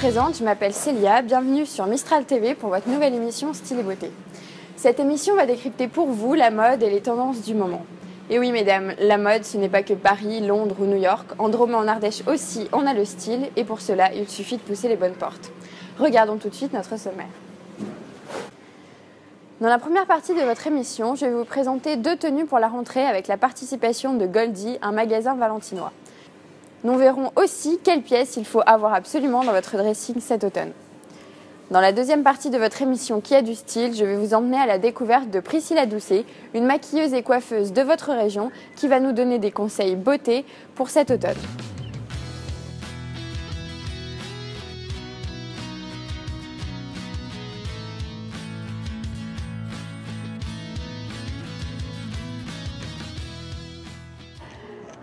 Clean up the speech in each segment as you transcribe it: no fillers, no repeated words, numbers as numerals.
présente, je m'appelle Célia, bienvenue sur Mistral TV pour votre nouvelle émission Style et Beauté. Cette émission va décrypter pour vous la mode et les tendances du moment. Et oui mesdames, la mode ce n'est pas que Paris, Londres ou New York, en Drôme et en Ardèche aussi on a le style et pour cela il suffit de pousser les bonnes portes. Regardons tout de suite notre sommaire. Dans la première partie de votre émission, je vais vous présenter 2 tenues pour la rentrée avec la participation de Goldie, un magasin valentinois. Nous verrons aussi quelles pièces il faut avoir absolument dans votre dressing cet automne. Dans la deuxième partie de votre émission Qui a du style, je vais vous emmener à la découverte de Priscilla Doucet, une maquilleuse et coiffeuse de votre région qui va nous donner des conseils beauté pour cet automne.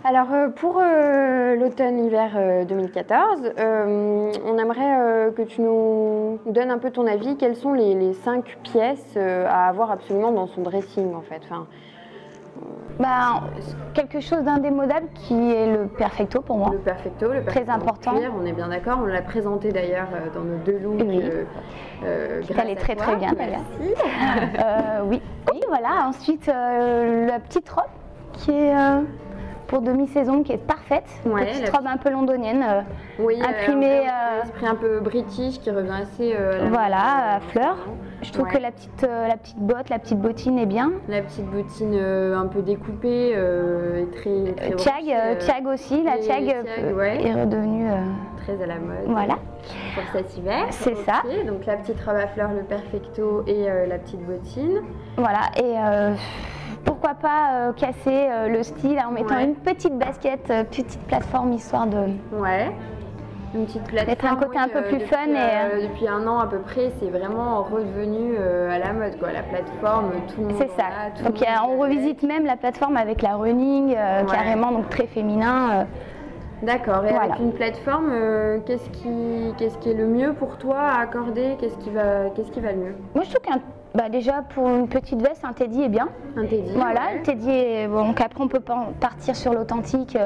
Alors pour l'automne-hiver 2014, on aimerait que tu nous donnes un peu ton avis. Quelles sont les 5 pièces à avoir absolument dans son dressing en fait quelque chose d'indémodable qui est le perfecto pour moi. Le perfecto très important. Cuir, on est bien d'accord, on l'a présenté d'ailleurs dans nos 2 looks. Oui. Elle est très très bien d'ailleurs. Oui, voilà. Ensuite la petite robe qui est pour demi-saison qui est parfaite, petite robe un peu londonienne, imprimée, esprit un peu british qui revient assez à fleurs. Je trouve que la petite botte, la petite bottine est bien. La petite bottine un peu découpée et très Tiag aussi, la Tiag est redevenue très à la mode. Voilà. Pour cet hiver. C'est ça. Donc la petite robe à fleurs, le perfecto et la petite bottine. Voilà et pourquoi pas casser le style en mettant une petite basket, petite plateforme histoire de... Une petite plateforme. Mettre un côté un peu plus fun. Depuis 1 an à peu près, c'est vraiment redevenu à la mode quoi. La plateforme, tout le monde. C'est ça. Donc on revisite même la plateforme avec la running, carrément, donc très féminin. D'accord. Et avec une plateforme, qu'est-ce qui est le mieux pour toi à accorder? Qu'est-ce qui va le mieux? Moi, je trouve qu'un déjà pour une petite veste, un teddy est bien. Un teddy. Voilà, le teddy est bon. Donc après, on peut partir sur l'authentique,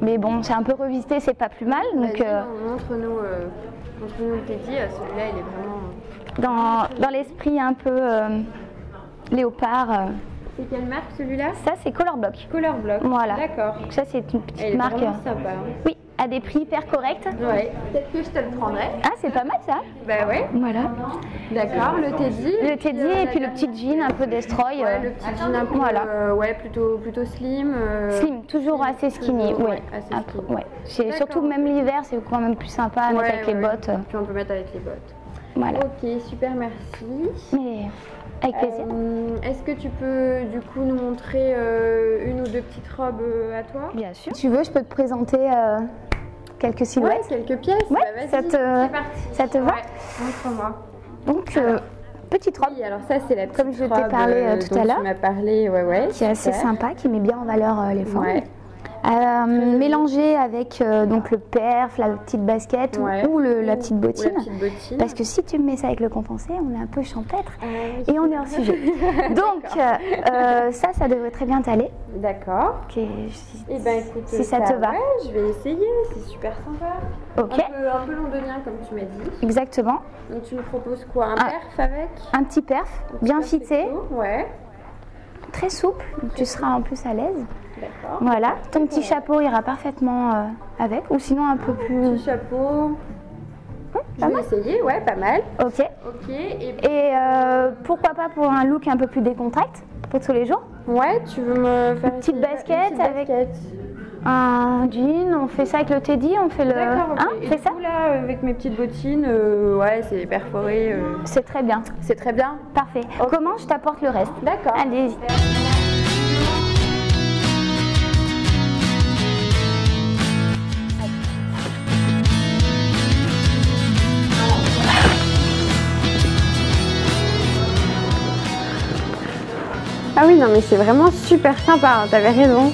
mais bon, c'est un peu revisité, c'est pas plus mal. Donc montre-nous le teddy. Celui-là, il est vraiment dans l'esprit un peu léopard. C'est quelle marque celui-là? Ça, c'est Color Block. Color Block. Voilà. D'accord. Donc ça, c'est une petite Elle est marque. Vraiment sympa. Oui. À des prix hyper corrects. Peut-être que je te le prendrai. Ah, c'est pas mal ça. Voilà. D'accord, le teddy. Le teddy et puis le petit jean un peu destroy. Le petit jean un peu, plutôt slim. Slim, toujours assez skinny. Assez surtout même l'hiver, c'est quand même plus sympa à mettre avec les bottes. Puis on peut mettre avec les bottes. Voilà. Ok, super, merci. Mais avec plaisir. Est-ce que tu peux du coup nous montrer 1 ou 2 petites robes à toi? Bien sûr. Si tu veux, je peux te présenter quelques silhouettes. Quelques pièces. Ouais, c'est parti. Ça te va? Montre-moi. Donc, petite robe. Oui, alors ça c'est la petite comme je t'ai parlé tout à l'heure. Tu m'as parlé, qui est assez sympa, qui met bien en valeur les formes. Mélangé avec donc le perf, la petite basket ou la petite bottine. Parce que si tu me mets ça avec le compensé, on est un peu champêtre et on est hors sujet. Donc ça devrait très bien t'aller. D'accord. Écoute, si ça te va. Je vais essayer, c'est super sympa. Ok. Un peu londonien comme tu m'as dit. Exactement. Donc tu me proposes quoi? Un perf avec? Un petit perf, bien fité. Très souple, donc tu seras en plus à l'aise. D'accord. Voilà, ton petit chapeau ira parfaitement avec, ou sinon un peu plus... Petit chapeau. Je vais essayer, pas mal. Ok. Et pourquoi pas pour un look un peu plus décontracté, pour tous les jours? Tu veux me faire une petite basket avec un jean, on fait ça avec le teddy, on fait le... D'accord, ok. Fais ça là, avec mes petites bottines, c'est perforé. C'est très bien. C'est très bien. Parfait. Okay. Comment je t'apporte le reste? D'accord. Allez-y. Ah oui, non mais c'est vraiment super sympa, t'avais raison.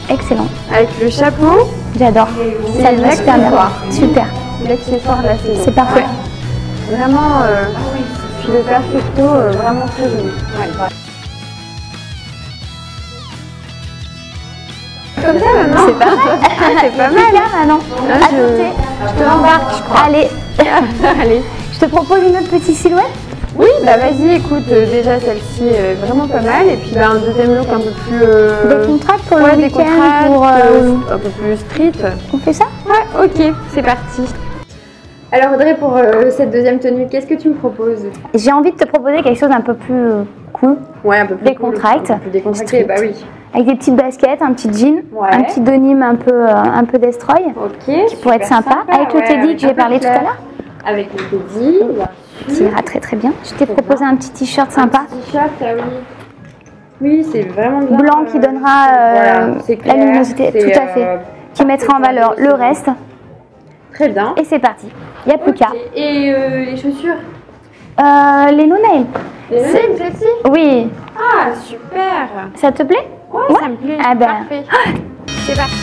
Excellent. Avec le chapeau. J'adore. Ça me va super bien. Super. L'accessoire de la saison. C'est parfait. Vraiment, puis le perfecto, vraiment très joli. Comme ça maintenant. C'est pas mal. C'est pas mal. Maintenant. À côté. Je te l'embarque, je crois. Allez. Allez. Je te propose une autre petite silhouette. Oui, bah vas-y, écoute, déjà celle-ci est vraiment pas mal. Et puis bah, un deuxième look un peu plus... décontracté pour le week-end, pour... un peu plus street. On fait ça? Ouais, ok, c'est parti. Alors Audrey, pour cette deuxième tenue, qu'est-ce que tu me proposes? J'ai envie de te proposer quelque chose d'un peu plus cool. Ouais, un peu plus décontracté. Un peu plus décontracté, bah oui. Avec des petites baskets, un petit jean, un petit denim un peu destroy. Ok, qui pourrait être sympa. Avec le teddy que j'ai parlé tout à l'heure. Avec le teddy. Qui ira très très bien. Je t'ai proposé un petit t-shirt sympa. Un petit t-shirt, ah oui. Oui, c'est vraiment bien. Blanc qui donnera la luminosité, tout à fait. Qui mettra en valeur le reste. Très bien. Et c'est parti. Il n'y a plus qu'à. Et les chaussures? Les no-nails. Les no-nails, celle-ci? Oui. Ah, super. Ça te plaît? Ouais, ça me plaît. Ah ben. Parfait. C'est parti.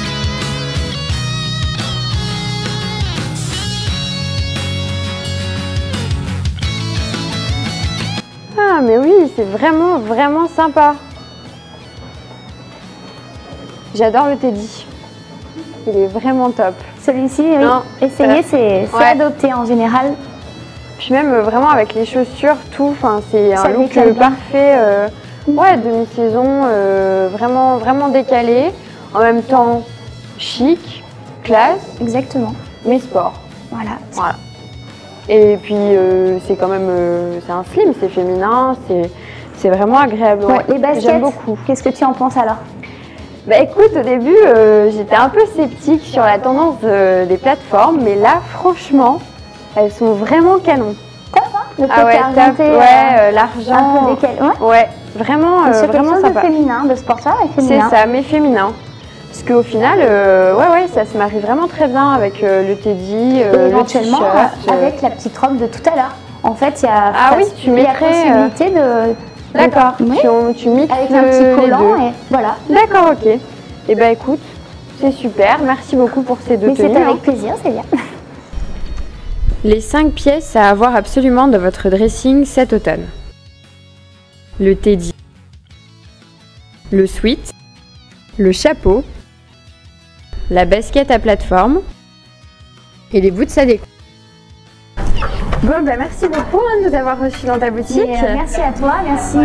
Ah, mais oui, c'est vraiment, vraiment sympa. J'adore le teddy. Il est vraiment top. Celui-ci, oui. Essayer, c'est adopté en général. Puis même vraiment avec les chaussures, tout, c'est un look parfait. Ouais, demi-saison, vraiment, vraiment décalé. En même temps, chic, classe. Exactement. Mais sport. Voilà. Et puis c'est quand même, c'est un slim, c'est féminin, c'est vraiment agréable. Ouais, les baskets, j'aime beaucoup. Qu'est-ce que tu en penses alors? Bah écoute, au début, j'étais un peu sceptique sur la tendance des plateformes, mais là, franchement, elles sont vraiment canon. Le côté argenté, l'argent. Un peu décalé. Ouais, vraiment, vraiment sympa. De féminin, de sportswear et féminin. C'est ça, mais féminin. Parce qu'au final, ça se marie vraiment très bien avec le teddy, le t-shirt. Avec la petite robe de tout à l'heure. En fait, il y a la possibilité de... D'accord, tu mixes avec un petit collant et voilà. D'accord, ok. Et ben écoute, c'est super. Merci beaucoup pour ces deux tenues. C'est avec plaisir, c'est bien. Les 5 pièces à avoir absolument dans votre dressing cet automne. Le teddy, le sweat, le chapeau, la basket à plateforme et les boots à déco. Bon, bah merci beaucoup de nous avoir reçus dans ta boutique. Merci à toi, merci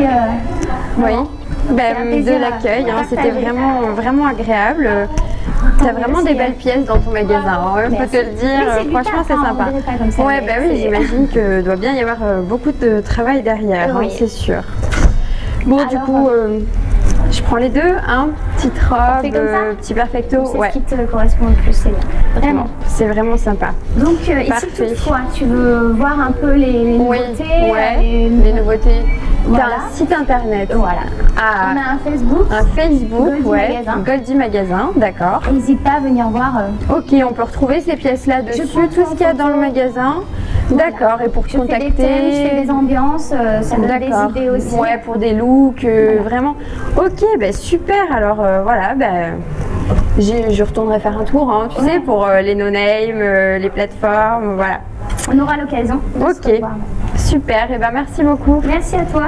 de l'accueil. C'était vraiment, vraiment agréable. Tu as vraiment des belles pièces dans ton magasin, on peut te le dire. Franchement, c'est sympa. Ouais, bah oui, j'imagine que doit bien y avoir beaucoup de travail derrière, c'est sûr. Bon, du coup, je prends les deux, petite robe, petit perfecto. C'est ce qui te correspond le plus, c'est bien. Vraiment, c'est vraiment sympa. Donc ici, toutefois, tu veux voir un peu les nouveautés? Les nouveautés. T'as un site internet. Voilà. On a un Facebook. Goldie Magasin, d'accord. N'hésite pas à venir voir. Ok, on peut retrouver ces pièces-là dessus, tout ce qu'il y a dans le magasin. D'accord, et pour contacter... Je fais des ambiances, ça donne des idées aussi. Ouais, pour des looks, vraiment. Ok, super, alors je retournerai faire un tour, tu sais, pour les no-name, les plateformes, voilà. On aura l'occasion. Ok, super, et merci beaucoup. Merci à toi.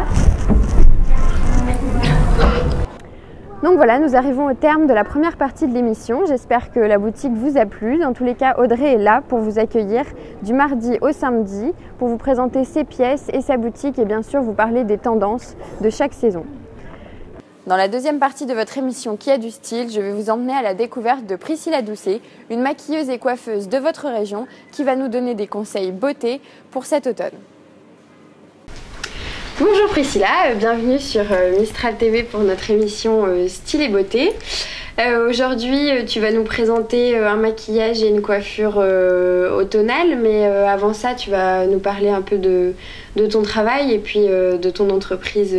Donc voilà, nous arrivons au terme de la première partie de l'émission. J'espère que la boutique vous a plu. Dans tous les cas, Audrey est là pour vous accueillir du mardi au samedi, pour vous présenter ses pièces et sa boutique et bien sûr vous parler des tendances de chaque saison. Dans la deuxième partie de votre émission Qui a du style, je vais vous emmener à la découverte de Priscilla Doucet, une maquilleuse et coiffeuse de votre région qui va nous donner des conseils beauté pour cet automne. Bonjour Priscilla, bienvenue sur Mistral TV pour notre émission Style et Beauté. Aujourd'hui, tu vas nous présenter un maquillage et une coiffure automnale, mais avant ça, tu vas nous parler un peu de ton travail et puis de ton entreprise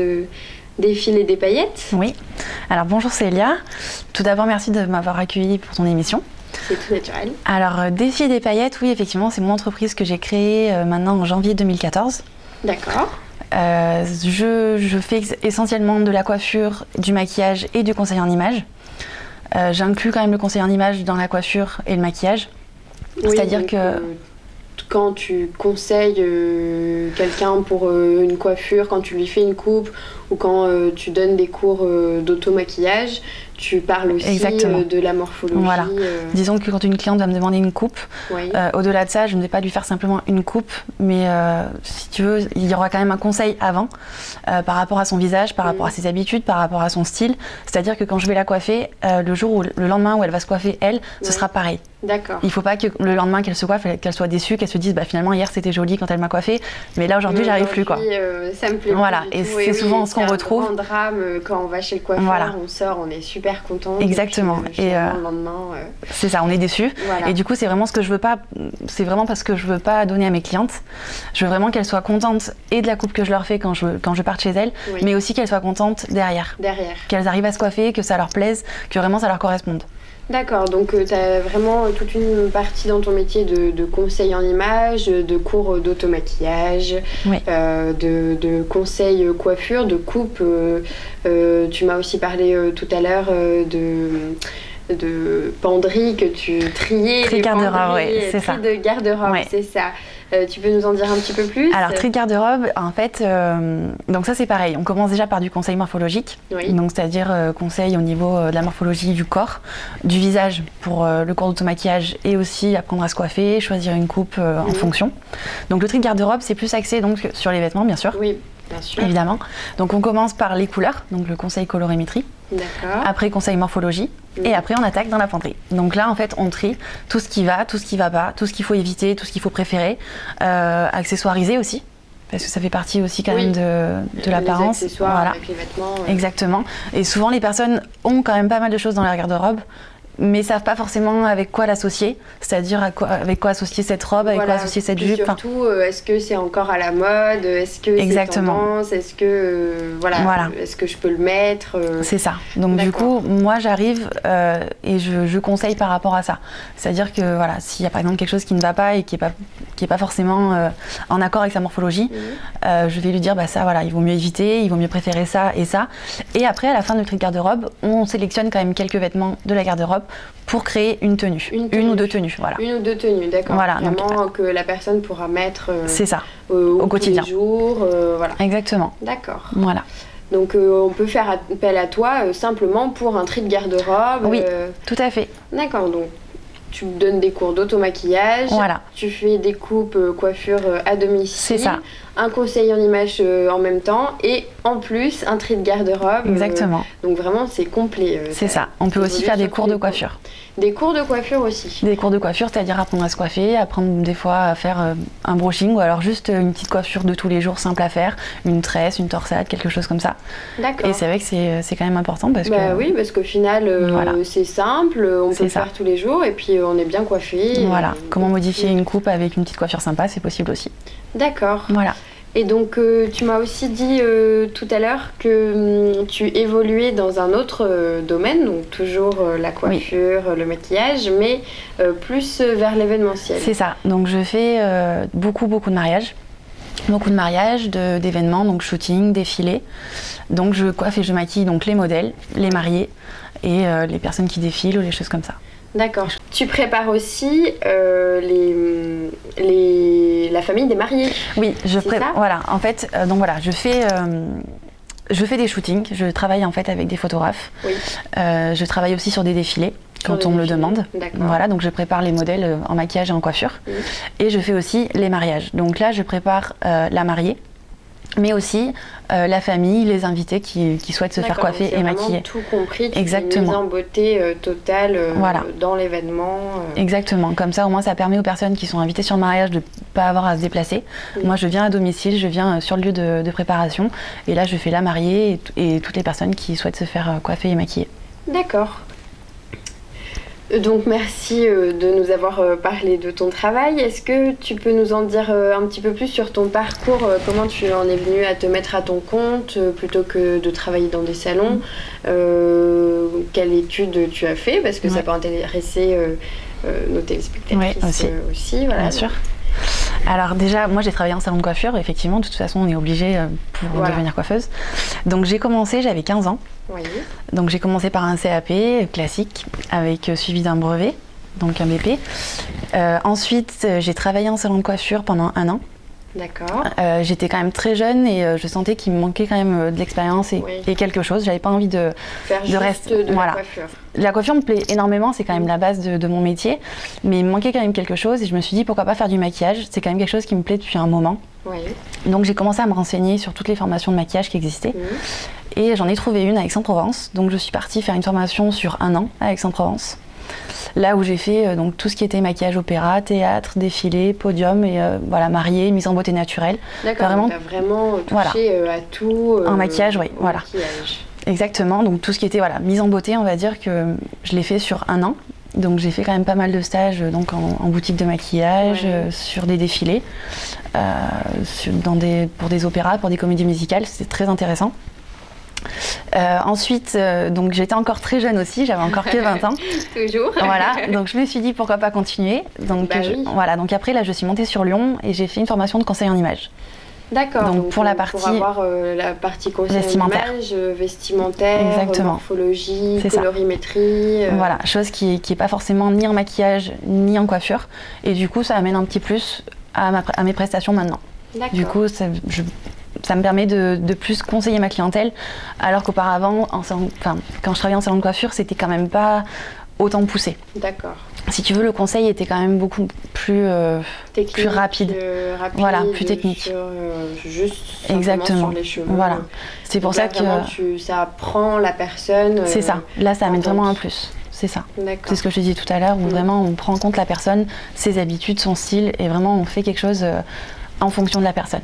des fils et des paillettes. Oui, alors bonjour Célia. Tout d'abord, merci de m'avoir accueillie pour ton émission. C'est tout naturel. Alors, des fils et des paillettes, oui, effectivement, c'est mon entreprise que j'ai créée maintenant en janvier 2014. D'accord. Je fais essentiellement de la coiffure, du maquillage et du conseil en images. J'inclus quand même le conseil en images dans la coiffure et le maquillage. Oui, c'est-à-dire que quand tu conseilles quelqu'un pour une coiffure, quand tu lui fais une coupe ou quand tu donnes des cours d'auto-maquillage, tu parles aussi de la morphologie. Voilà. Disons que quand une cliente va me demander une coupe, au-delà de ça, je ne vais pas lui faire simplement une coupe, mais si tu veux, il y aura quand même un conseil avant par rapport à son visage, par rapport à ses habitudes, par rapport à son style. C'est-à-dire que quand je vais la coiffer, le lendemain où elle va se coiffer, ce sera pareil. D'accord. Il ne faut pas que le lendemain qu'elle se coiffe, qu'elle soit déçue, qu'elle se dise finalement hier c'était joli quand elle m'a coiffée, mais là aujourd'hui j'arrive plus quoi. Ça me plaît. Voilà, et c'est souvent ce qu'on retrouve. C'est un grand drame quand on va chez le coiffeur, on sort, on est super content. Exactement. Et le lendemain, c'est ça, on est déçu. Voilà. Et du coup c'est vraiment ce que je veux pas. C'est vraiment parce que je veux pas donner à mes clientes. Je veux vraiment qu'elles soient contentes et de la coupe que je leur fais quand je parte chez elles, mais aussi qu'elles soient contentes derrière. Qu'elles arrivent à se coiffer, que ça leur plaise, que vraiment ça leur corresponde. D'accord, donc tu as vraiment toute une partie dans ton métier de conseils en images, de cours d'auto-maquillage, de conseils coiffure, de coupe. Tu m'as aussi parlé tout à l'heure de penderie que tu triais. Tri garde-robe, oui, c'est ça. De garde-robe, c'est ça. Tu peux nous en dire un petit peu plus? Alors, tri garde-robe, en fait, donc ça c'est pareil. On commence déjà par du conseil morphologique, donc c'est-à-dire conseil au niveau de la morphologie du corps, du visage pour le cours d'auto-maquillage et aussi apprendre à se coiffer, choisir une coupe en fonction. Donc le tri garde-robe, c'est plus axé donc sur les vêtements, bien sûr. Oui, bien sûr. Évidemment. Donc on commence par les couleurs, donc le conseil colorimétrie. D'accord. Après conseil morphologie et après on attaque dans la penderie. Donc là en fait on trie tout ce qui va, tout ce qui va pas, tout ce qu'il faut éviter, tout ce qu'il faut préférer, accessoiriser aussi parce que ça fait partie aussi quand même de l'apparence. Les accessoires avec les vêtements. Exactement. Et souvent les personnes ont quand même pas mal de choses dans leur garde-robe, mais savent pas forcément avec quoi l'associer, c'est-à-dire avec quoi associer cette robe, avec quoi associer cette jupe. Surtout, est-ce que c'est encore à la mode, est-ce que c'est tendance, est-ce que est-ce que je peux le mettre C'est ça. Donc du coup, moi j'arrive et je conseille par rapport à ça. C'est-à-dire que voilà, s'il y a par exemple quelque chose qui ne va pas et qui est pas forcément en accord avec sa morphologie, je vais lui dire ça voilà, il vaut mieux éviter, il vaut mieux préférer ça et ça. Et après à la fin du tri de garde-robe, on sélectionne quand même quelques vêtements de la garde-robe pour créer une tenue. Une ou deux tenues, voilà. Une ou deux tenues, d'accord. Voilà, vraiment que la personne pourra mettre c'est ça, au quotidien. Tous les jours, voilà. Exactement. D'accord. Voilà. Donc on peut faire appel à toi simplement pour un tri de garde-robe. Oui, tout à fait. D'accord, donc tu donnes des cours d'auto-maquillage, tu fais des coupes coiffure à domicile, c'est ça. Un conseil en image en même temps et en plus un tri de garde-robe. Exactement. Donc vraiment c'est complet. C'est ça. On peut aussi faire des cours de coiffure. Des cours de coiffure aussi. Des cours de coiffure, c'est-à-dire apprendre à se coiffer, apprendre des fois à faire un brushing ou alors juste une petite coiffure de tous les jours simple à faire, une tresse, une torsade, quelque chose comme ça. D'accord. Et c'est vrai que c'est quand même important parce que... Oui, parce qu'au final c'est simple, on peut le faire tous les jours et puis on est bien coiffé. Voilà. Comment modifier une coupe avec une petite coiffure sympa, c'est possible aussi. D'accord. Voilà. Et donc tu m'as aussi dit tout à l'heure que tu évoluais dans un autre domaine, donc toujours la coiffure, le maquillage, mais plus vers l'événementiel. C'est ça, donc je fais beaucoup de mariages. Beaucoup de mariages, d'événements, donc shooting, défilés. Donc je coiffe et je maquille donc les modèles, les mariés et les personnes qui défilent ou les choses comme ça. D'accord. Tu prépares aussi la famille des mariés. Oui, je prépare. Voilà, en fait, donc voilà, je fais des shootings. Je travaille en fait avec des photographes. Oui. Je travaille aussi sur des défilés quand on me le demande. Voilà, donc je prépare les modèles en maquillage et en coiffure. Oui. Et je fais aussi les mariages. Donc là, je prépare la mariée, mais aussi la famille, les invités qui souhaitent se faire coiffer et maquiller. Tout compris, exactement. Une mise en beauté totale dans l'événement. Exactement, comme ça au moins ça permet aux personnes qui sont invitées sur le mariage de ne pas avoir à se déplacer. Oui. Moi je viens à domicile, je viens sur le lieu de préparation et là je fais la mariée et toutes les personnes qui souhaitent se faire coiffer et maquiller. D'accord. Donc merci de nous avoir parlé de ton travail. Est-ce que tu peux nous en dire un petit peu plus sur ton parcours, comment tu en es venue à te mettre à ton compte plutôt que de travailler dans des salons, quelle étude tu as fait, parce que ça peut intéresser nos téléspectatrices aussi. Voilà. Bien sûr. Alors déjà, moi j'ai travaillé en salon de coiffure, effectivement, de toute façon on est obligé pour devenir coiffeuse. Donc j'ai commencé, j'avais 15 ans. Oui. Donc j'ai commencé par un CAP classique avec suivi d'un brevet, donc un BP. Ensuite, j'ai travaillé en salon de coiffure pendant 1 an. D'accord. J'étais quand même très jeune et je sentais qu'il me manquait quand même de l'expérience et quelque chose. J'avais pas envie de rester de la coiffure. La coiffure me plaît énormément, c'est quand même la base de mon métier, mais il me manquait quand même quelque chose et je me suis dit pourquoi pas faire du maquillage. C'est quand même quelque chose qui me plaît depuis un moment. Oui. Donc j'ai commencé à me renseigner sur toutes les formations de maquillage qui existaient et j'en ai trouvé une à Aix-en-Provence. Donc je suis partie faire une formation sur 1 an à Aix-en-Provence. Là où j'ai fait donc tout ce qui était maquillage opéra, théâtre, défilé, podium et voilà, mariée, mise en beauté naturelle. D'accord, tu as vraiment touché à tout. En maquillage, oui, voilà. Maquillage. Exactement, donc tout ce qui était mise en beauté, on va dire que je l'ai fait sur 1 an. Donc j'ai fait quand même pas mal de stages donc en boutique de maquillage, sur des défilés, pour des opéras, pour des comédies musicales, c'était très intéressant. Ensuite, donc j'étais encore très jeune aussi, j'avais encore que 20 ans. Toujours. Voilà, donc je me suis dit pourquoi pas continuer. Donc, voilà, donc après là je suis montée sur Lyon et j'ai fait une formation de conseil en image. D'accord. Donc pour la partie pour avoir la partie conseil vestimentaire, morphologie, colorimétrie. Voilà, chose qui est pas forcément ni en maquillage ni en coiffure. Et du coup ça amène un petit plus à mes prestations maintenant. Du coup ça me permet de plus conseiller ma clientèle, alors qu'auparavant, quand je travaillais en salon de coiffure, c'était quand même pas autant poussé. D'accord. Si tu veux, le conseil était quand même beaucoup plus rapide. Voilà, plus technique. Juste exactement. Sur les cheveux. Voilà. C'est pour ça que ça prend la personne. C'est ça. Là, ça amène vraiment un plus. C'est ça. C'est ce que je te disais tout à l'heure, où vraiment on prend en compte la personne, ses habitudes, son style, et vraiment on fait quelque chose en fonction de la personne.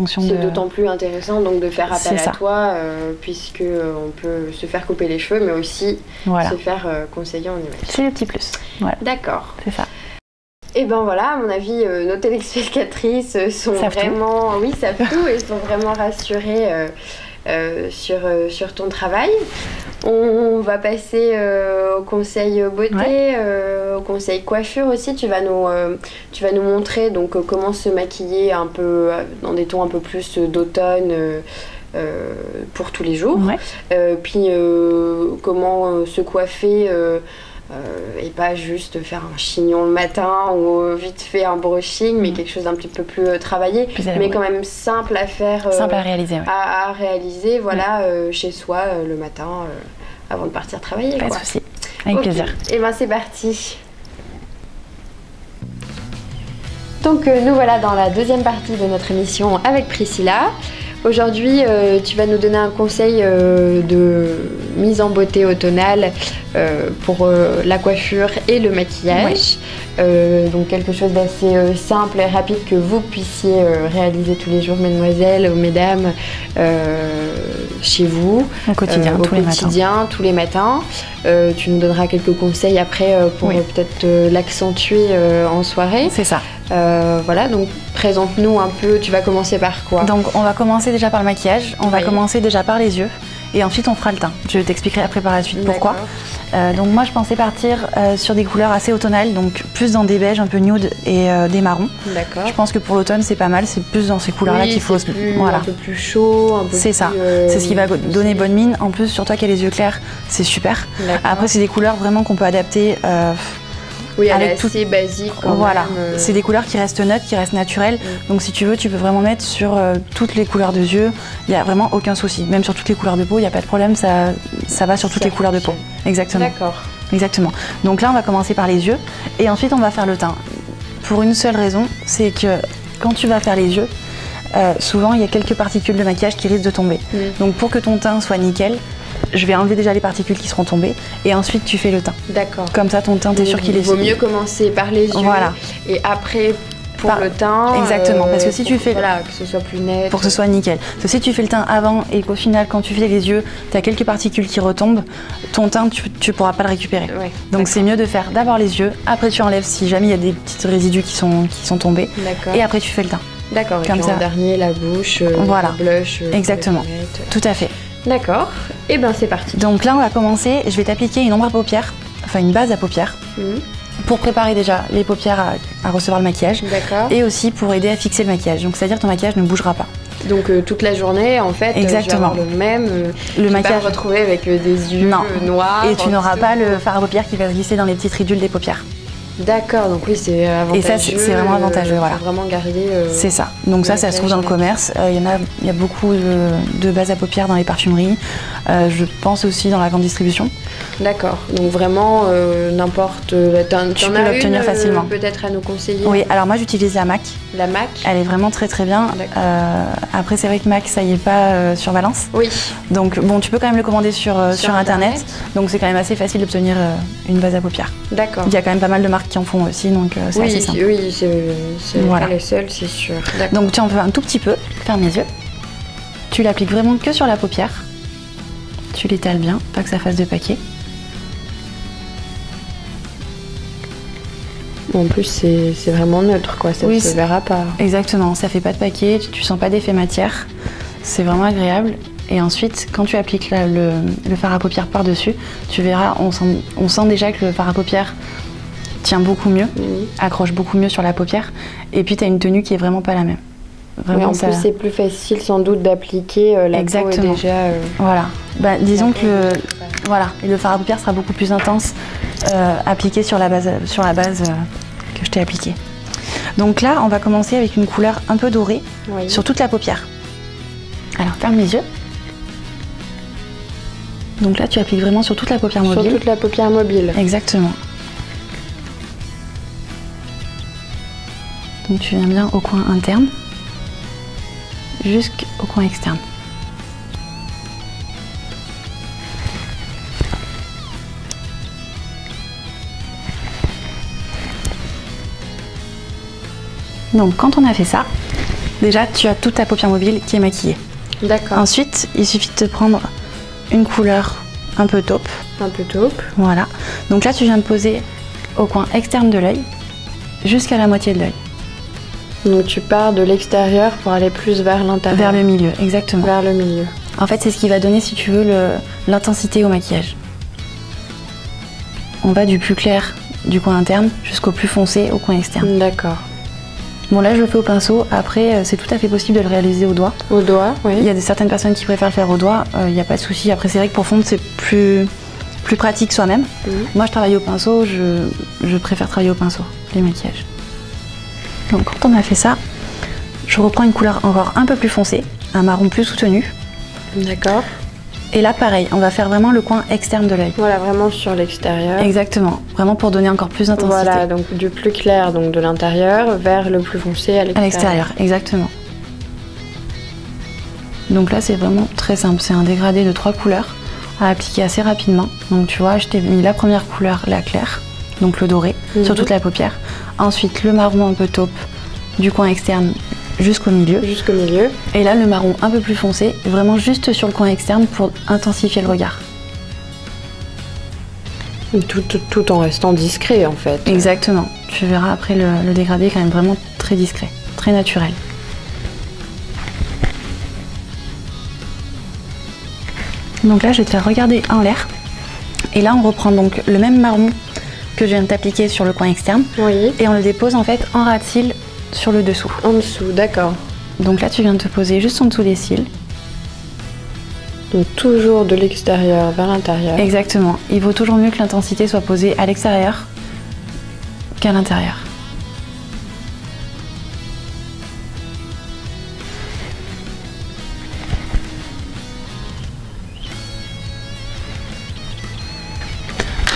C'est d'autant plus intéressant donc de faire appel à toi puisque on peut se faire couper les cheveux mais aussi se faire conseiller en image. C'est le petit plus. Voilà. D'accord. C'est ça. Et ben voilà, à mon avis, nos téléspectatrices sont vraiment, savent tout et sont vraiment rassurées sur ton travail. On va passer au conseil beauté, au conseil coiffure aussi. Tu vas nous montrer donc comment se maquiller un peu dans des tons un peu plus d'automne pour tous les jours. Puis comment se coiffer et pas juste faire un chignon le matin ou vite fait un brushing, mais quelque chose d'un petit peu plus travaillé, mais quand même simple à faire, simple à réaliser, à réaliser, voilà, chez soi le matin avant de partir travailler. Pas de souci, avec plaisir. Et ben c'est parti. Donc nous voilà dans la deuxième partie de notre émission avec Priscilla. Aujourd'hui, tu vas nous donner un conseil de mise en beauté automnale pour la coiffure et le maquillage. Donc quelque chose d'assez simple et rapide que vous puissiez réaliser tous les jours, mesdemoiselles ou mesdames, chez vous. Au quotidien, tous les matins. Tu nous donneras quelques conseils après pour peut-être l'accentuer en soirée. C'est ça. Voilà, donc présente-nous un peu, tu vas commencer par quoi? Donc on va commencer déjà par le maquillage, on va commencer déjà par les yeux et ensuite on fera le teint. Je t'expliquerai après par la suite pourquoi. Donc moi je pensais partir sur des couleurs assez automnales, donc plus dans des beiges un peu nude et des marrons. D'accord. Je pense que pour l'automne c'est pas mal, c'est plus dans ces couleurs là qu'il faut un peu plus chaud, un peu c'est ça, c'est ce qui va donner bonne mine. En plus sur toi qui as les yeux clairs, c'est super. Après c'est des couleurs vraiment qu'on peut adapter avec assez basique. Voilà, c'est des couleurs qui restent neutres, qui restent naturelles. Donc si tu veux, tu peux vraiment mettre sur toutes les couleurs de yeux. Il n'y a vraiment aucun souci. Même sur toutes les couleurs de peau, il n'y a pas de problème. Ça va sur toutes les couleurs de peau. Exactement. D'accord. Exactement. Donc là, on va commencer par les yeux et ensuite on va faire le teint. Pour une seule raison, c'est que quand tu vas faire les yeux, souvent il y a quelques particules de maquillage qui risquent de tomber. Donc pour que ton teint soit nickel, je vais enlever déjà les particules qui seront tombées et ensuite tu fais le teint. D'accord. Comme ça ton teint, t'es sûr qu'il est... Il vaut mieux commencer par les yeux et après pour le teint. Exactement, parce que si tu fais... Voilà, que ce soit plus net. Pour que ce soit nickel. Parce que si tu fais le teint avant et qu'au final quand tu fais les yeux, tu as quelques particules qui retombent, ton teint tu pourras pas le récupérer. Donc c'est mieux de faire d'abord les yeux, après tu enlèves si jamais il y a des petits résidus qui sont tombés et après tu fais le teint. D'accord, et puis en dernier la bouche, le blush. Exactement, tout à fait. D'accord, et ben c'est parti. Donc là on va commencer, je vais t'appliquer une ombre à paupières, enfin une base à paupières, pour préparer déjà les paupières à recevoir le maquillage. D'accord. Et aussi pour aider à fixer le maquillage, donc c'est-à-dire que ton maquillage ne bougera pas. Donc toute la journée en fait, exactement. Le même, le maquillage vas te retrouver avec des yeux noirs. Et tu n'auras pas le fard à paupières qui va se glisser dans les petites ridules des paupières. D'accord, donc oui, c'est avantageux. Et ça, c'est vraiment avantageux, voilà. Vraiment garder. C'est ça. Donc ça se trouve dans le commerce. Il y a beaucoup de bases à paupières dans les parfumeries. Je pense aussi dans la grande distribution. D'accord. Donc vraiment, n'importe. Tu peux l'obtenir facilement. Peut-être à nous conseiller. Oui. Alors moi, j'utilise la MAC. La MAC. Elle est vraiment très très bien. Après, c'est vrai que MAC, ça y est pas sur Valence. Oui. Donc bon, tu peux quand même le commander sur Internet. Donc c'est quand même assez facile d'obtenir une base à paupières. D'accord. Il y a quand même pas mal de marques qui en font aussi, donc c'est assez simple. Oui, c'est pas les seuls, c'est sûr. Donc tu en veux un tout petit peu, ferme les yeux. Tu l'appliques vraiment que sur la paupière. Tu l'étales bien, pas que ça fasse de paquets. En plus, c'est vraiment neutre, quoi. Ça ne se verra pas. Exactement, ça fait pas de paquet, tu sens pas d'effet matière. C'est vraiment agréable. Et ensuite, quand tu appliques le fard à paupières par-dessus, tu verras, on sent déjà que le fard à paupières tient beaucoup mieux, accroche beaucoup mieux sur la paupière. Et puis, tu as une tenue qui est vraiment pas la même. Vraiment, en plus, c'est plus facile sans doute d'appliquer la peau est déjà... Voilà. Bah, disons que le fard à paupières sera beaucoup plus intense appliqué sur la base que je t'ai appliquée. Donc là, on va commencer avec une couleur un peu dorée sur toute la paupière. Alors, ferme les yeux. Donc là, tu appliques vraiment sur toute la paupière mobile. Sur toute la paupière mobile. Exactement. Donc tu viens bien au coin interne, jusqu'au coin externe. Donc quand on a fait ça, déjà tu as toute ta paupière mobile qui est maquillée. D'accord. Ensuite, il suffit de te prendre une couleur un peu taupe. Un peu taupe. Voilà. Donc là, tu viens de poser au coin externe de l'œil jusqu'à la moitié de l'œil. Donc tu pars de l'extérieur pour aller plus vers l'intérieur. Vers le milieu, exactement. Vers le milieu. En fait, c'est ce qui va donner, si tu veux, l'intensité au maquillage. On va du plus clair du coin interne jusqu'au plus foncé au coin externe. D'accord. Bon, là, je le fais au pinceau. Après, c'est tout à fait possible de le réaliser au doigt. Au doigt, oui. Il y a certaines personnes qui préfèrent le faire au doigt. Il n'y a pas de souci. Après, c'est vrai que pour fondre, c'est plus pratique soi-même. Moi, je travaille au pinceau. Je préfère travailler au pinceau, les maquillages. Donc, quand on a fait ça, je reprends une couleur encore un peu plus foncée, un marron plus soutenu. D'accord. Et là, pareil, on va faire vraiment le coin externe de l'œil. Voilà, vraiment sur l'extérieur. Exactement, vraiment pour donner encore plus d'intensité. Voilà, donc du plus clair donc de l'intérieur vers le plus foncé à l'extérieur. À l'extérieur, exactement. Donc là, c'est vraiment très simple. C'est un dégradé de 3 couleurs à appliquer assez rapidement. Donc tu vois, je t'ai mis la première couleur, la claire, donc le doré, sur toute la paupière. Ensuite, le marron un peu taupe du coin externe jusqu'au milieu. Jusqu'au milieu. Et là, le marron un peu plus foncé, vraiment juste sur le coin externe pour intensifier le regard. Tout en restant discret, en fait. Exactement. Tu verras après le dégradé est quand même vraiment très discret, très naturel. Donc là, je vais te faire regarder en l'air. Et là, on reprend donc le même marron que je viens de t'appliquer sur le coin externe. Oui. Et on le dépose en fait en ras de cils sur le dessous. En dessous, d'accord. Donc là, tu viens de te poser juste en dessous des cils. Donc toujours de l'extérieur vers l'intérieur. Exactement. Il vaut toujours mieux que l'intensité soit posée à l'extérieur qu'à l'intérieur.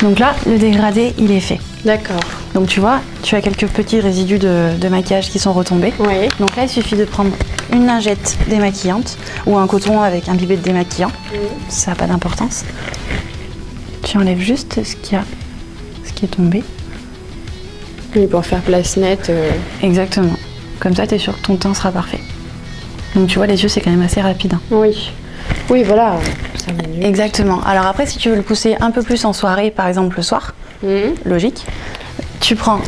Donc là, le dégradé, il est fait. D'accord. Donc tu vois, tu as quelques petits résidus de maquillage qui sont retombés. Oui. Donc là, il suffit de prendre une lingette démaquillante ou un coton avec un bibet de démaquillant. Ça n'a pas d'importance. Tu enlèves juste ce qui est tombé. Oui, pour faire place nette. Exactement. Comme ça, tu es sûr que ton teint sera parfait. Donc tu vois, les yeux, c'est quand même assez rapide. Hein. Oui. Oui, voilà. 5 minutes. Exactement. Alors après, si tu veux le pousser un peu plus en soirée, par exemple le soir, logique, tu prends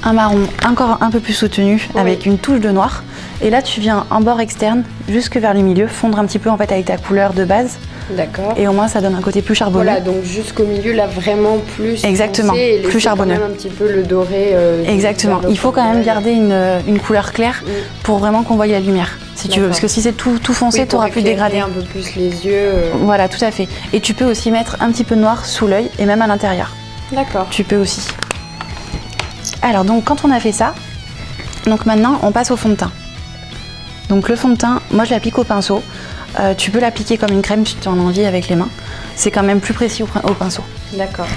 un marron encore un peu plus soutenu avec une touche de noir. Et là, tu viens en bord externe jusque vers le milieu, fondre un petit peu en fait avec ta couleur de base. D'accord. Et au moins, ça donne un côté plus charbonneux. Voilà, donc jusqu'au milieu, là, vraiment plus exactement, foncé et plus charbonneux. Quand même un petit peu le doré. Exactement. Il faut quand même garder une couleur claire pour vraiment qu'on voie la lumière, si tu veux. Parce que si c'est tout foncé, tu n'auras plus dégradé. Un peu plus les yeux. Voilà, tout à fait. Et tu peux aussi mettre un petit peu de noir sous l'œil et même à l'intérieur. D'accord. Tu peux aussi. Alors donc quand on a fait ça, donc maintenant on passe au fond de teint. Donc le fond de teint, moi je l'applique au pinceau. Tu peux l'appliquer comme une crème si tu en as envie avec les mains. C'est quand même plus précis au pinceau. D'accord.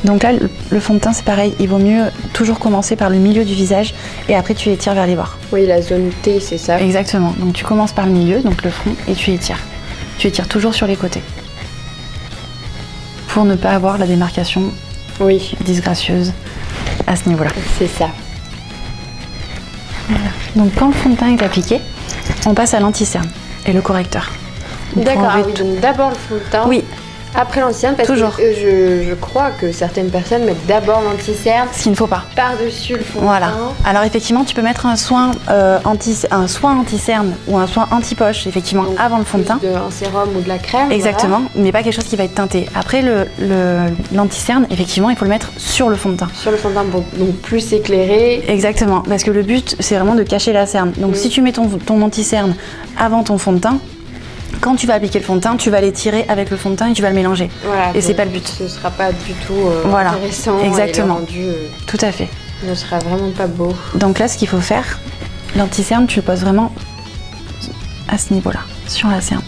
Donc là, le fond de teint, c'est pareil. Il vaut mieux toujours commencer par le milieu du visage et après tu étires vers les bords. Oui, la zone T, c'est ça. Exactement. Donc tu commences par le milieu, donc le front, et tu étires. Tu étires toujours sur les côtés. Pour ne pas avoir la démarcation disgracieuse à ce niveau-là. C'est ça. Voilà. Donc quand le fond de teint est appliqué, on passe à l'anti-cerne et le correcteur. D'accord, oui, donc d'abord le fond de teint. Oui. Après l'anti-cerne, parce toujours. Que je crois que certaines personnes mettent d'abord l'anti-cerne. Ce qu'il ne faut pas. Par-dessus le fond voilà. de teint. Alors effectivement, tu peux mettre un soin anti-cerne ou un soin anti-poche, effectivement, donc, avant le fond de teint. Un sérum ou de la crème. Exactement, voilà. Mais pas quelque chose qui va être teinté. Après, l'anti-cerne, effectivement, il faut le mettre sur le fond de teint. Sur le fond de teint, donc plus éclairé. Exactement, parce que le but, c'est vraiment de cacher la cerne. Donc si tu mets ton anti-cerne avant ton fond de teint, quand tu vas appliquer le fond de teint, tu vas l'étirer avec le fond de teint et tu vas le mélanger. Voilà, et c'est pas le but. Ce sera pas du tout voilà. intéressant. Exactement. Et le rendu, tout à fait. Ne sera vraiment pas beau. Donc là, ce qu'il faut faire, l'anti-cerne, tu le poses vraiment à ce niveau-là, sur la cerne.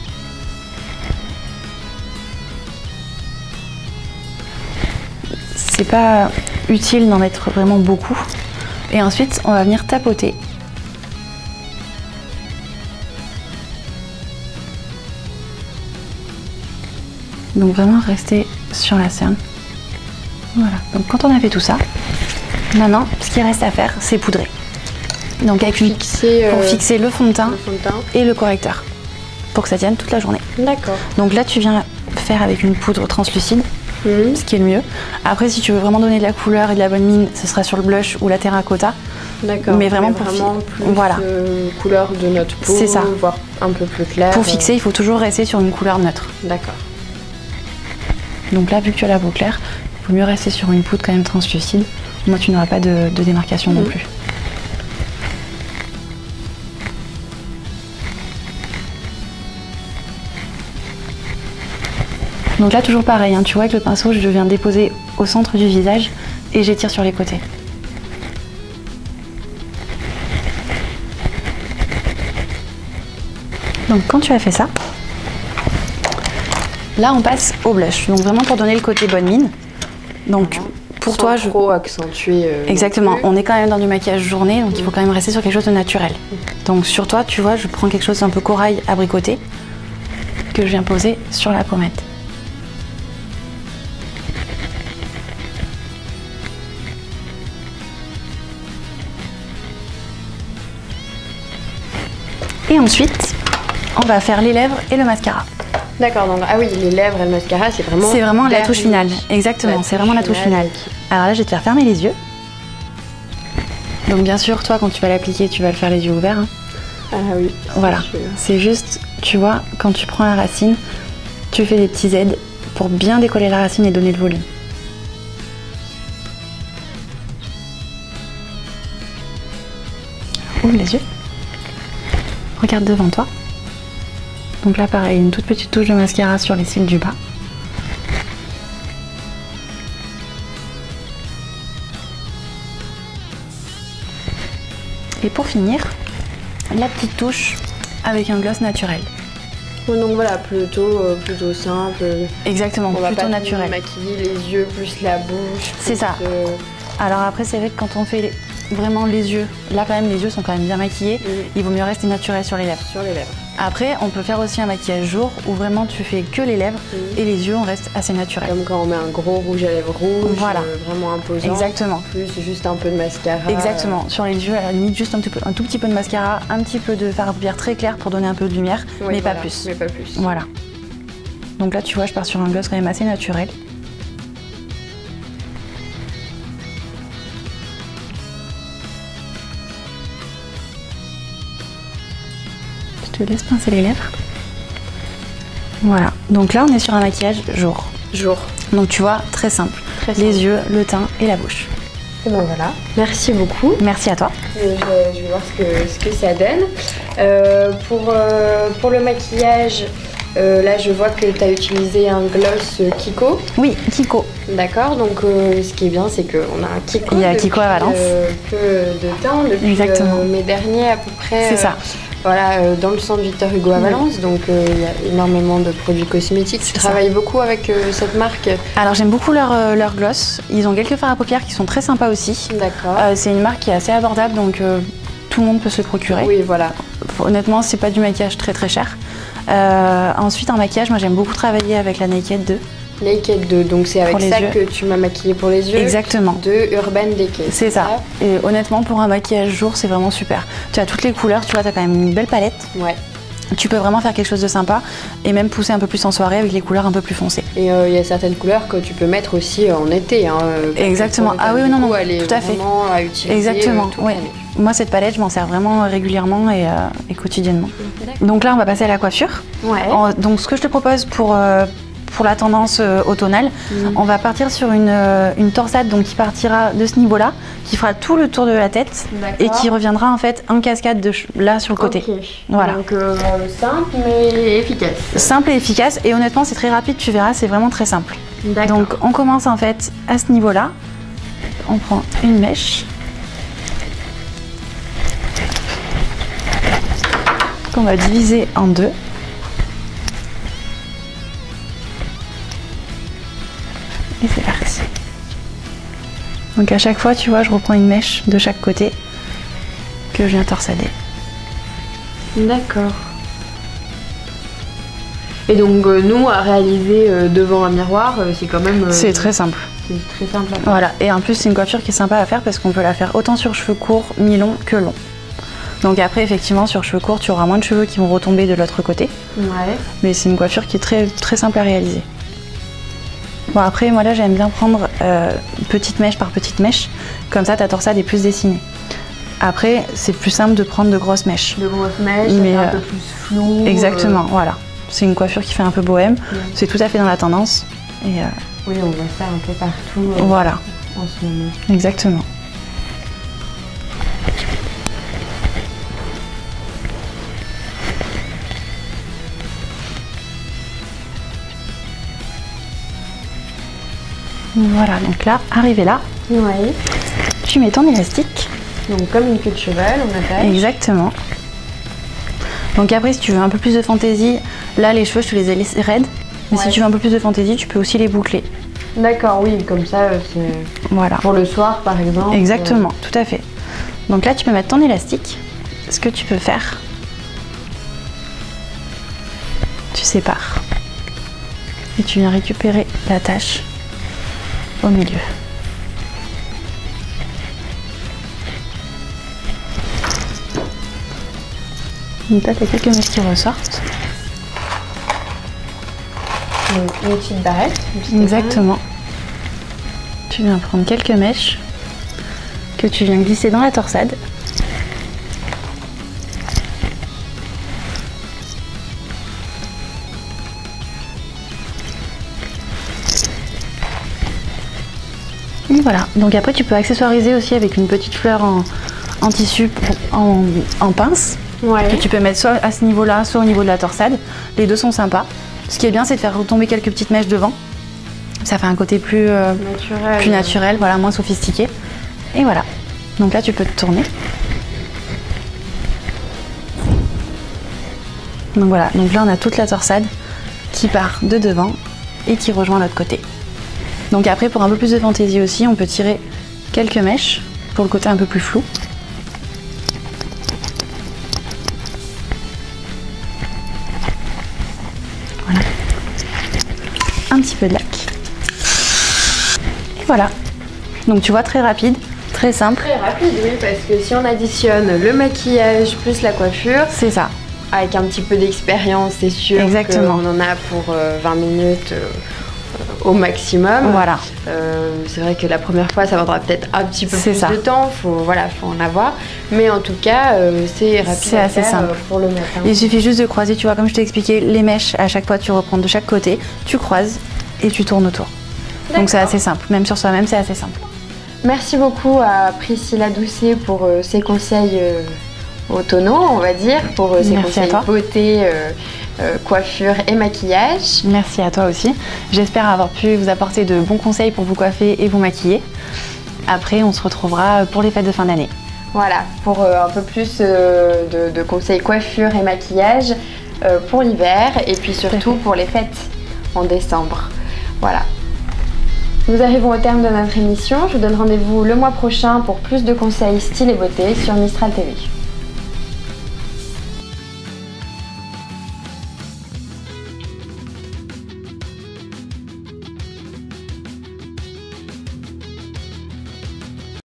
C'est pas utile d'en mettre vraiment beaucoup. Et ensuite, on va venir tapoter. Donc vraiment rester sur la cerne. Voilà, donc quand on a fait tout ça, maintenant ce qui reste à faire c'est poudrer. Donc pour fixer le fond de teint et le correcteur pour que ça tienne toute la journée. D'accord. Donc là tu viens faire avec une poudre translucide, ce qui est le mieux. Après si tu veux vraiment donner de la couleur et de la bonne mine, ce sera sur le blush ou la terracotta. D'accord. Mais vraiment plus voilà. Couleur de notre peau, c'est ça. Voire un peu plus clair. Pour fixer, il faut toujours rester sur une couleur neutre. D'accord. Donc là, vu que tu as la peau claire, il faut mieux rester sur une poudre quand même translucide. Moi, tu n'auras pas de démarcation non plus. Donc là, toujours pareil, hein, tu vois, avec le pinceau, je viens déposer au centre du visage et j'étire sur les côtés. Donc quand tu as fait ça, là, on passe au blush, donc vraiment pour donner le côté bonne mine. Donc pour toi, trop accentué. Exactement. On est quand même dans du maquillage journée, donc il faut quand même rester sur quelque chose de naturel. Donc sur toi, tu vois, je prends quelque chose d'un peu corail abricoté que je viens poser sur la pommette. Et ensuite, on va faire les lèvres et le mascara. D'accord, donc ah oui, les lèvres et le mascara, c'est vraiment... C'est vraiment la touche finale, exactement, c'est vraiment la touche finale. Alors là, je vais te faire fermer les yeux. Donc bien sûr, toi, quand tu vas l'appliquer, tu vas le faire les yeux ouverts. Hein. Ah oui. Voilà, c'est juste, tu vois, quand tu prends la racine, tu fais des petits aides pour bien décoller la racine et donner le volume. Ouvre les yeux. Regarde devant toi. Donc là pareil, une toute petite touche de mascara sur les cils du bas. Et pour finir, la petite touche avec un gloss naturel. Donc voilà, plutôt simple. Exactement, on va plutôt pas naturel. Maquiller les yeux plus la bouche. C'est ça. Alors après c'est vrai que quand on fait vraiment les yeux, là quand même les yeux sont quand même bien maquillés, il vaut mieux rester naturel sur les lèvres. Sur les lèvres. Après on peut faire aussi un maquillage jour où vraiment tu fais que les lèvres et les yeux on reste assez naturel. Comme quand on met un gros rouge à lèvres rouge, voilà. Vraiment imposant. Exactement. Plus juste un peu de mascara. Exactement. Sur les yeux à la limite juste un tout petit peu de mascara, un petit peu de fard à paupières très clair pour donner un peu de lumière, mais voilà, pas plus. Mais pas plus. Voilà. Donc là tu vois je pars sur un gloss quand même assez naturel. Je te laisse pincer les lèvres. Voilà, donc là on est sur un maquillage jour. Donc tu vois, très simple. Les yeux, le teint et la bouche. Et ben voilà, merci beaucoup. Merci à toi. Je vais voir ce que ça donne. Pour le maquillage, là je vois que tu as utilisé un gloss Kiko. Oui, Kiko. D'accord, donc ce qui est bien, c'est qu'on a un Kiko. Il y a Kiko à Valence. Peu de temps, depuis mai dernier à peu près. C'est ça. Voilà, dans le centre Victor Hugo à Valence, donc il y a énormément de produits cosmétiques. Tu travailles beaucoup avec cette marque? Alors j'aime beaucoup leur gloss. Ils ont quelques fards à paupières qui sont très sympas aussi. D'accord. C'est une marque qui est assez abordable, donc tout le monde peut se le procurer. Oui, voilà. Honnêtement, c'est pas du maquillage très très cher. Ensuite, en maquillage, moi j'aime beaucoup travailler avec la Naked 2. Naked 2, donc c'est avec ça que tu m'as maquillée pour les yeux. Exactement. De Urban Decay. C'est ça. Et honnêtement, pour un maquillage jour, c'est vraiment super. Tu as toutes les couleurs, tu vois, tu as quand même une belle palette. Ouais. Tu peux vraiment faire quelque chose de sympa et même pousser un peu plus en soirée avec les couleurs un peu plus foncées. Et il y a certaines couleurs que tu peux mettre aussi en été. Hein, exactement. Ah oui, non, tout à fait. À utiliser exactement. Oui. Moi, cette palette, je m'en sers vraiment régulièrement et quotidiennement. Donc là, on va passer à la coiffure. Ouais. Donc, ce que je te propose pour la tendance automnale, on va partir sur une torsade donc, qui partira de ce niveau-là, qui fera tout le tour de la tête et qui reviendra en fait en cascade là sur le côté. Voilà. Donc simple mais efficace. Simple et efficace et honnêtement c'est très rapide, tu verras, c'est vraiment très simple. Donc on commence en fait à ce niveau-là, on prend une mèche qu'on va diviser en deux. Et c'est parti. Donc à chaque fois, tu vois, je reprends une mèche de chaque côté que je viens torsader. D'accord. Et donc nous, à réaliser devant un miroir, c'est quand même... c'est très simple. C'est très simple à faire. Voilà, et en plus c'est une coiffure qui est sympa à faire parce qu'on peut la faire autant sur cheveux courts, mi-longs que longs. Donc après, effectivement, sur cheveux courts, tu auras moins de cheveux qui vont retomber de l'autre côté. Ouais. Mais c'est une coiffure qui est très, très simple à réaliser. Bon après moi là j'aime bien prendre petite mèche par petite mèche, comme ça ta torsade est plus dessinée. Après c'est plus simple de prendre de grosses mèches. De grosses mèches, mais un peu plus flou. Exactement, voilà. C'est une coiffure qui fait un peu bohème, c'est tout à fait dans la tendance. Et oui, on voit ça un peu partout voilà. En ce moment. Exactement. Voilà, donc là, arrivé là, tu mets ton élastique. Donc comme une queue de cheval, on attache. Exactement. Donc après, si tu veux un peu plus de fantaisie, là les cheveux, je te les ai laissés raides. Mais si tu veux un peu plus de fantaisie, tu peux aussi les boucler. D'accord, oui, comme ça, c'est pour le soir par exemple. Exactement, tout à fait. Donc là, tu peux mettre ton élastique. Ce que tu peux faire, tu sépares. Et tu viens récupérer la tache au milieu. Donc là, tu as quelques mèches qui ressortent. Donc, une petite barrette. Exactement. Tu viens prendre quelques mèches que tu viens glisser dans la torsade. Et voilà, donc après tu peux accessoiriser aussi avec une petite fleur en tissu, en pince, que tu peux mettre soit à ce niveau-là, soit au niveau de la torsade. Les deux sont sympas. Ce qui est bien, c'est de faire retomber quelques petites mèches devant. Ça fait un côté plus naturel, voilà, moins sophistiqué. Et voilà, donc là tu peux te tourner. Donc voilà, donc là on a toute la torsade qui part de devant et qui rejoint l'autre côté. Donc après, pour un peu plus de fantaisie aussi, on peut tirer quelques mèches pour le côté un peu plus flou. Voilà. Un petit peu de lac. Et voilà. Donc tu vois, très rapide, très simple. Très rapide, oui, parce que si on additionne le maquillage plus la coiffure... C'est ça. Avec un petit peu d'expérience, c'est sûr qu'on en a pour 20 minutes... au maximum. Voilà. C'est vrai que la première fois, ça prendra peut-être un petit peu plus de temps. Faut en avoir. Mais en tout cas, c'est rapide. C'est assez simple pour le matin. Il suffit juste de croiser, tu vois, comme je t'ai expliqué, les mèches. À chaque fois, tu reprends de chaque côté, tu croises et tu tournes autour. Donc c'est assez simple. Même sur soi-même, c'est assez simple. Merci beaucoup à Priscilla Doucet pour ses conseils autonome, on va dire, pour ses conseils beauté coiffure et maquillage. Merci à toi aussi. J'espère avoir pu vous apporter de bons conseils pour vous coiffer et vous maquiller. Après, on se retrouvera pour les fêtes de fin d'année. Voilà, pour un peu plus de conseils coiffure et maquillage pour l'hiver et puis surtout pour les fêtes en décembre. Voilà. Nous arrivons au terme de notre émission. Je vous donne rendez-vous le mois prochain pour plus de conseils style et beauté sur Mistral TV.